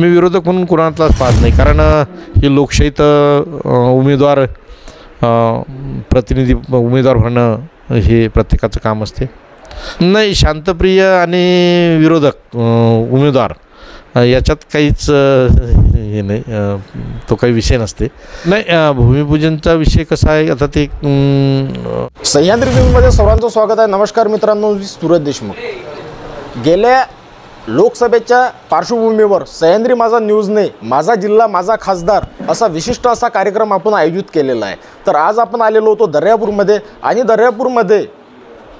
मी विरोधक म्हणून कोणालाच पाहत नाही, कारण ही लोकशाहीत उमेदवार प्रतिनिधी उमेदवार होणं हे प्रत्येकाचं काम असते. नाही, शांतप्रिय आणि विरोधक उमेदवार याच्यात काहीच हे नाही, तो काही विषय नसते. नाही, भूमिपूजनचा विषय कसा आहे आता ते सह्याद्री न्यूजमध्ये सर्वांचं स्वागत आहे. नमस्कार मित्रांनो, मी सूरज देशमुख. गेल्या लोकसभेच्या पार्श्वभूमीवर सह्याद्री माझा न्यूजने माझा जिल्हा माझा खासदार असा विशिष्ट असा कार्यक्रम आपण आयोजित केलेला आहे. तर आज आपण आलेलो होतो दर्यापूरमध्ये, आणि दर्यापूरमध्ये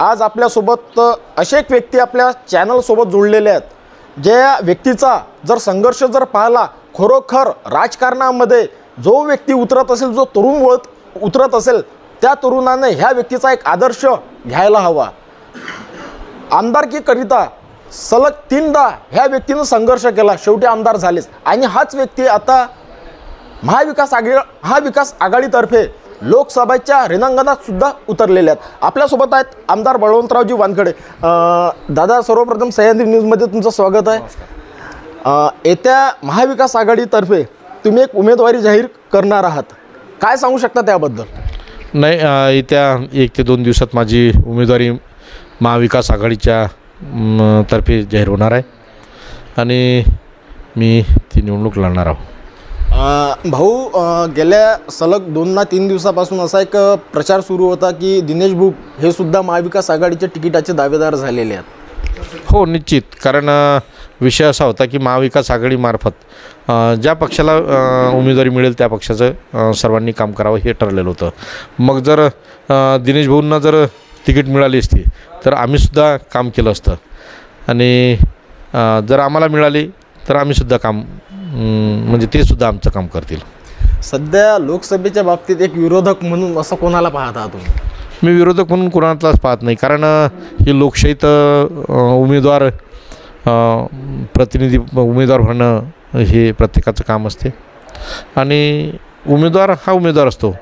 आज आपल्यासोबत असे एक व्यक्ती आपल्या चॅनलसोबत जोडलेले आहेत, ज्या व्यक्तीचा जर संघर्ष जर पाहिला, खरोखर राजकारणामध्ये जो व्यक्ती उतरत असेल, जो तरुण उतरत असेल, त्या तरुणाने ह्या व्यक्तीचा एक आदर्श घ्यायला हवा. आमदारकीकरिता सलग 3दा ह्या व्यक्तीनं संघर्ष केला, शेवटी आमदार झालेच. आणि हाच व्यक्ती आता महाविकास आघाडीतर्फे लोकसभेच्या रिंगणात सुद्धा उतरलेले आहेत. आपल्यासोबत आहेत आमदार बळवंतरावजी वानखडे. दादा, सर्वप्रथम सह्याद्री न्यूजमध्ये तुमचं स्वागत आहे. येत्या महाविकास आघाडीतर्फे तुम्ही एक उमेदवारी जाहीर करणार आहात, काय सांगू शकता त्याबद्दल? नाही, येत्या 1 ते 2 दिवसात माझी उमेदवारी महाविकास आघाडीच्या तर्फे जाहीर होणार आहे आणि मी ती निवडणूक लढणार आहोत. भाऊ, गेल्या सलग 2 ना 3 दिवसापासून असा एक प्रचार सुरू होता की दिनेश बुक हे सुद्धा महाविकास आघाडीच्या तिकिटाचे दावेदार झालेले आहेत. हो, निश्चित. कारण विषय असा होता की महाविकास आघाडीमार्फत ज्या पक्षाला उमेदवारी मिळेल त्या पक्षाचं सर्वांनी काम करावं हे ठरलेलं होतं. मग जर दिनेश भाऊंना जर तिकीट मिळाली असती तर आम्हीसुद्धा काम केलं असतं, आणि जर आम्हाला मिळाली तर आम्हीसुद्धा काम म्हणजे ते सुद्धा आमचं काम करतील. सध्या लोकसभेच्या बाबतीत एक विरोधक म्हणून असं कोणाला पाहता तुम्ही? मी विरोधक म्हणून कोणालाच पाहत नाही, कारण ही लोकशाहीत उमेदवार प्रतिनिधी उमेदवार होणं हे प्रत्येकाचं काम असते. आणि उमेदवार हा उमेदवार असतो,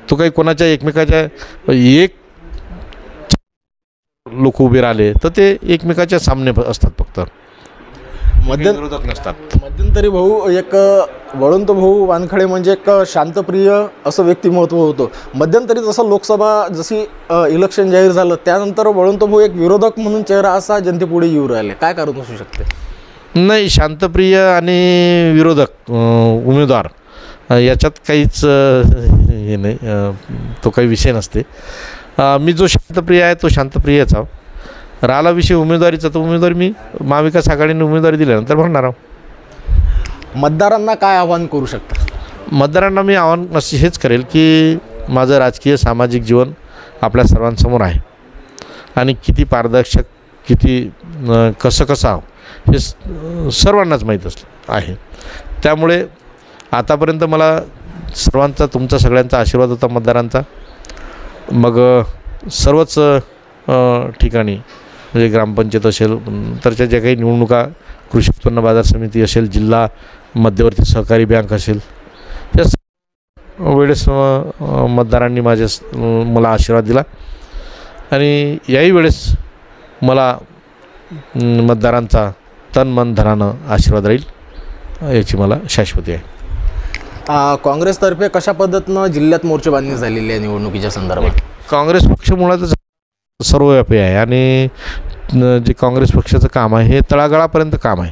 तो काही कोणाच्या एकमेकाच्या एक लोक उभे राहिले तर ते एकमेकाच्या सामने असतात, फक्त विरोधक नसतात. मध्यंतरी भाऊ एक बळवंत भाऊ वानखडे म्हणजे एक शांतप्रिय असं व्यक्तिमत्व होतं. मध्यंतरी जसं लोकसभा जशी इलेक्शन जाहीर झालं त्यानंतर बळवंत भाऊ एक विरोधक म्हणून चेहरा असा जनतेपुढे येऊ राहिले, काय कारण असू शकते? नाही, शांतप्रिय आणि विरोधक उमेदवार याच्यात काहीच हे नाही, तो काही विषय नसते. मी जो शांतप्रिय आहे तो शांतप्रियच आहो. राहिला विषय उमेदवारीचा, तर उमेदवारी मी महाविकास आघाडीने उमेदवारी दिल्यानंतर भरणार आहोत. मतदारांना काय आवाहन करू शकता? मतदारांना मी आव्हान हेच करेल की माझं राजकीय सामाजिक जीवन आपल्या सर्वांसमोर आहे, आणि किती पारदर्शक, किती कसं हे सर्वांनाच माहीत आहे. त्यामुळे आतापर्यंत मला सर्वांचा, तुमचा सगळ्यांचा आशीर्वाद होता, मतदारांचा. मग सर्वच ठिकाणी म्हणजे ग्रामपंचायत असेल, तरच्या ज्या काही निवडणुका, कृषी उत्पन्न बाजार समिती असेल, जिल्हा मध्यवर्ती सहकारी बँक असेल, या वेळेस मतदारांनी मला आशीर्वाद दिला, आणि याही वेळेस मला मतदारांचा तन मन धनानं आशीर्वाद राहील याची मला शाश्वती आहे. काँग्रेसतर्फे कशा पद्धतीनं जिल्ह्यात मोर्चेबांधणी झालेली आहे निवडणुकीच्या संदर्भात? काँग्रेस पक्ष मुळातच सर्वव्यापी आहे, आणि जे काँग्रेस पक्षाचं काम आहे हे तळागाळापर्यंत काम आहे.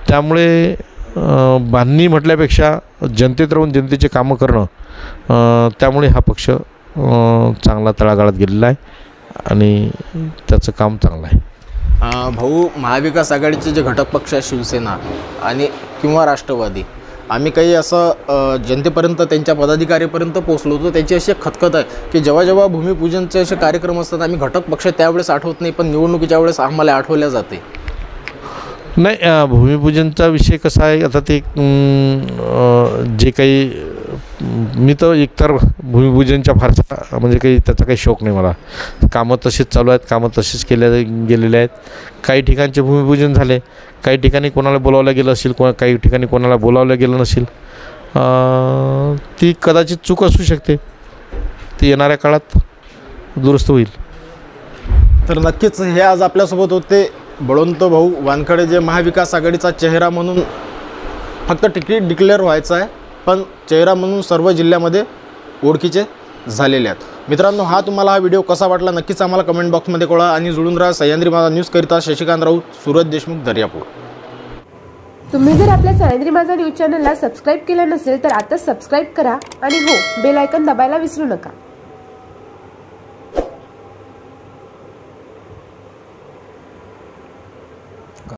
त्यामुळे बांधणी म्हटल्यापेक्षा जनतेत राहून जनतेचे कामं करणं, त्यामुळे हा पक्ष चांगला तळागाळात गेलेला आहे आणि त्याचं काम चांगलं आहे. भाऊ, महाविकास आघाडीचे जे घटक पक्ष आहे शिवसेना आणि किंवा राष्ट्रवादी, आम्ही काही असं जनतेपर्यंत, त्यांच्या पदाधिकारीपर्यंत पोचलो होतो. त्याची अशी एक खतखत आहे की जेव्हा जेव्हा भूमिपूजनचे असे कार्यक्रम असतात, आम्ही घटक पक्ष त्यावेळेस आठवत नाही, पण निवडणुकीच्या वेळेस आम्हाला आठवल्या जाते. नाही, भूमिपूजनचा विषय कसा आहे आता ते जे काही, मी तर एकतर भूमिपूजनच्या फारसा म्हणजे काही त्याचा काही शौक नाही मला. कामं तसेच चालू आहेत, कामं तसेच गेलेले आहेत. काही ठिकाणचे भूमिपूजन झाले, काही ठिकाणी कोणाला बोलावलं गेलं असेल, काही ठिकाणी कोणाला बोलावलं गेलं नसेल. ती कदाचित चूक असू शकते, ती येणाऱ्या काळात दुरुस्त होईल. तर नक्कीच हे आज आपल्यासोबत होते बळवंत भाऊ वानखडे, जे महाविकास आघाडीचा चेहरा म्हणून फक्त तिकीट डिक्लेअर व्हायचं आहे, पण चेहरा म्हणून सर्व जिल्ह्यामध्ये ओळखीचे झालेले आहेत। मित्रांनो, तुम्हाला हा व्हिडिओ कसा वाटला नक्कीच आम्हाला कमेंट बॉक्समध्ये कळवा आणि जुळून राहा सह्याद्री माझा न्यूज करिता शशिकांत राऊत, सूरज देशमुख, दर्यापूर। तुम्ही जर आपल्या सह्याद्री माझा न्यूज चॅनलला सबस्क्राइब केलं नसेल तर आता सबस्क्राइब करा आणि हो बेल आयकॉन दाबायला विसरू नका।